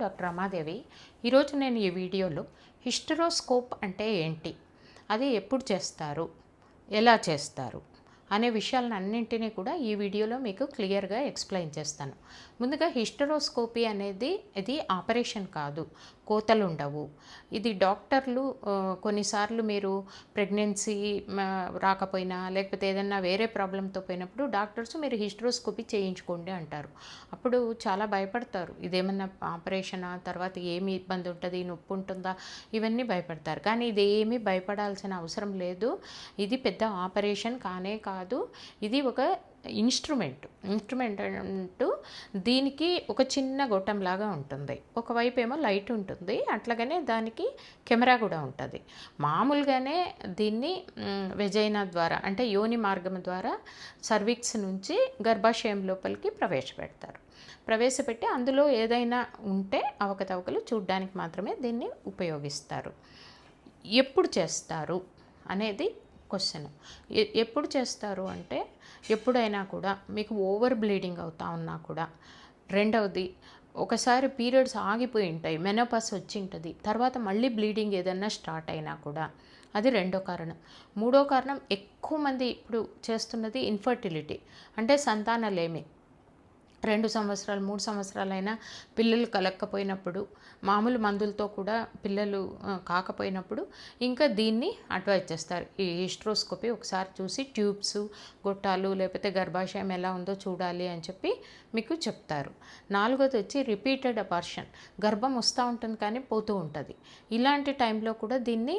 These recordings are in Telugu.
డాక్టర్ రమాదేవి. ఈరోజు నేను ఈ వీడియోలో హిస్టరోస్కోప్ అంటే ఏంటి, అది ఎప్పుడు చేస్తారు, ఎలా చేస్తారు అనే విషయాలన్నింటినీ కూడా ఈ వీడియోలో మీకు క్లియర్గా ఎక్స్ప్లెయిన్ చేస్తాను. ముందుగా హిస్టరోస్కోపీ అనేది ఇది ఆపరేషన్ కాదు, కోతలు ఉండవు. ఇది డాక్టర్లు కొన్నిసార్లు మీరు ప్రెగ్నెన్సీ రాకపోయినా లేకపోతే ఏదన్నా వేరే ప్రాబ్లంతో పోయినప్పుడు డాక్టర్స్ మీరు హిస్టరోస్కోపీ చేయించుకోండి అంటారు. అప్పుడు చాలా భయపడతారు, ఇదేమన్నా ఆపరేషనా, తర్వాత ఏమి ఇబ్బంది ఉంటుంది, నొప్పి ఉంటుందా, ఇవన్నీ భయపడతారు. కానీ ఇది ఏమీ భయపడాల్సిన అవసరం లేదు. ఇది పెద్ద ఆపరేషన్ కానే కాదు. ఇది ఒక ఇన్స్ట్రుమెంట్ అంటూ దీనికి ఒక చిన్న గొట్టంలాగా ఉంటుంది, ఒకవైపు ఏమో లైట్ ఉంటుంది, అట్లాగనే దానికి కెమెరా కూడా ఉంటుంది. మామూలుగానే దీన్ని వెజైనా ద్వారా అంటే యోని మార్గం ద్వారా సర్విక్స్ నుంచి గర్భాశయం లోపలికి ప్రవేశపెట్టి అందులో ఏదైనా ఉంటే అవకతవకలు చూడ్డానికి మాత్రమే దీన్ని ఉపయోగిస్తారు. ఎప్పుడు చేస్తారు అనేది క్వశ్చన్. ఎప్పుడు చేస్తారు అంటే ఎప్పుడైనా కూడా మీకు ఓవర్ బ్లీడింగ్ అవుతా ఉన్నా కూడా, రెండవది ఒకసారి పీరియడ్స్ ఆగిపోయి ఉంటాయి, మెనోపాస్ వచ్చి ఉంటుంది, తర్వాత మళ్ళీ బ్లీడింగ్ ఏదన్నా స్టార్ట్ అయినా కూడా అది రెండో కారణం. మూడో కారణం ఎక్కువ మంది ఇప్పుడు చేస్తున్నది ఇన్ఫర్టిలిటీ అంటే సంతానలేమి. 2 సంవత్సరాలు 3 సంవత్సరాలైనా పిల్లలు కలగకపోయినప్పుడు, మామూలు మందులతో కూడా పిల్లలు కాకపోయినప్పుడు ఇంకా దీన్ని అడ్వైజ్ చేస్తారు. ఈ హిస్టరోస్కోపీ ఒకసారి చూసి ట్యూబ్స్, గొట్టాలు లేకపోతే గర్భాశయం ఎలా ఉందో చూడాలి అని చెప్పి మీకు చెప్తారు. నాలుగోది వచ్చి రిపీటెడ్ అబార్షన్, గర్భం వస్తూ ఉంటుంది కానీ పోతూ ఉంటుంది. ఇలాంటి టైంలో కూడా దీన్ని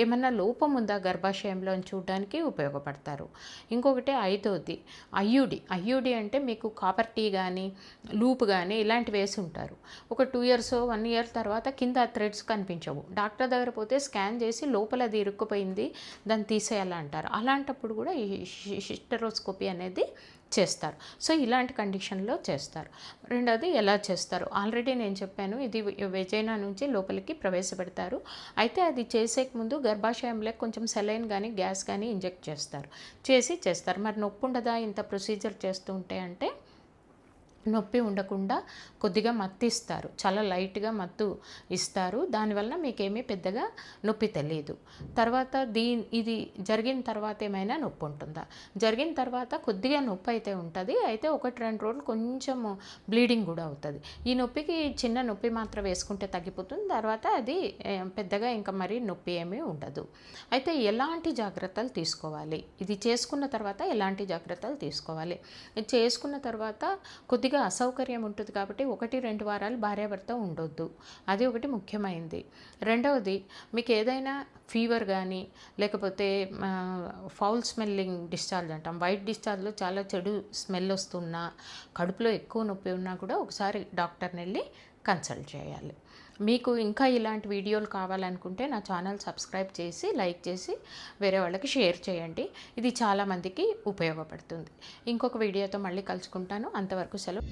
ఏమన్నా లోపం ఉందా గర్భాశయంలో అని చూడడానికి ఉపయోగపడతారు. ఇంకొకటి ఐదోది ఐయుడి అంటే మీకు కాపర్ టీ కానీ లూప్ కానీ ఇలాంటివి వేసి ఉంటారు. ఒక 2 years 1 year తర్వాత కింద థ్రెడ్స్ కనిపించవు. డాక్టర్ దగ్గర పోతే స్కాన్ చేసి లోపల అది ఇరుక్కుపోయింది, దాన్ని తీసేయాలంటారు. అలాంటప్పుడు కూడా ఈ హిస్టరోస్కోపీ అనేది చేస్తారు. సో ఇలాంటి కండిషన్లో చేస్తారు. రెండోది ఎలా చేస్తారు, ఆల్రెడీ నేను చెప్పాను, ఇది వెజైనా నుంచి లోపలికి ప్రవేశపెడతారు. అయితే అది చేసేక ముందు గర్భాశయంలో కొంచెం సెలైన్ కానీ గ్యాస్ కానీ ఇంజెక్ట్ చేస్తారు. మరి నొప్పి ఉండదా ఇంత ప్రొసీజర్ చేస్తూ ఉంటే అంటే, నొప్పి ఉండకుండా కొద్దిగా మత్తు ఇస్తారు, చాలా లైట్గా మత్తు ఇస్తారు. దానివల్ల మీకేమీ పెద్దగా నొప్పి తెలియదు. తర్వాత ఇది జరిగిన తర్వాత ఏమైనా నొప్పి ఉంటుందా, జరిగిన తర్వాత కొద్దిగా నొప్పి అయితే ఉంటుంది. అయితే 1-2 రోజులు కొంచెం బ్లీడింగ్ కూడా అవుతుంది. ఈ నొప్పికి చిన్న నొప్పి మాత్రం వేసుకుంటే తగ్గిపోతుంది. తర్వాత అది పెద్దగా ఇంకా మరీ నొప్పి ఏమీ ఉండదు. అయితే ఎలాంటి జాగ్రత్తలు తీసుకోవాలి, ఇది చేసుకున్న తర్వాత ఎలాంటి జాగ్రత్తలు తీసుకోవాలి, ఇది చేసుకున్న తర్వాత కొద్దిగా అసౌకర్యం ఉంటుంది కాబట్టి 1-2 వారాలు భార్యాభర్త ఉండొద్దు, అది ఒకటి ముఖ్యమైనది. రెండవది మీకు ఏదైనా ఫీవర్ కానీ లేకపోతే ఫౌల్ స్మెల్లింగ్ డిశ్చార్జ్ అంటాం, వైట్ డిశ్చార్జ్లో చాలా చెడు స్మెల్ వస్తున్నా, కడుపులో ఎక్కువ నొప్పి ఉన్నా కూడా ఒకసారి డాక్టర్ని వెళ్ళి కన్సల్ట్ చేయాలి. మీకు ఇంకా ఇలాంటి వీడియోలు కావాలనుకుంటే నా ఛానల్ సబ్స్క్రైబ్ చేసి లైక్ చేసి వేరే వాళ్ళకి షేర్ చేయండి. ఇది చాలామందికి ఉపయోగపడుతుంది. ఇంకొక వీడియోతో మళ్ళీ కలుసుకుంటాను. అంతవరకు సెలవు.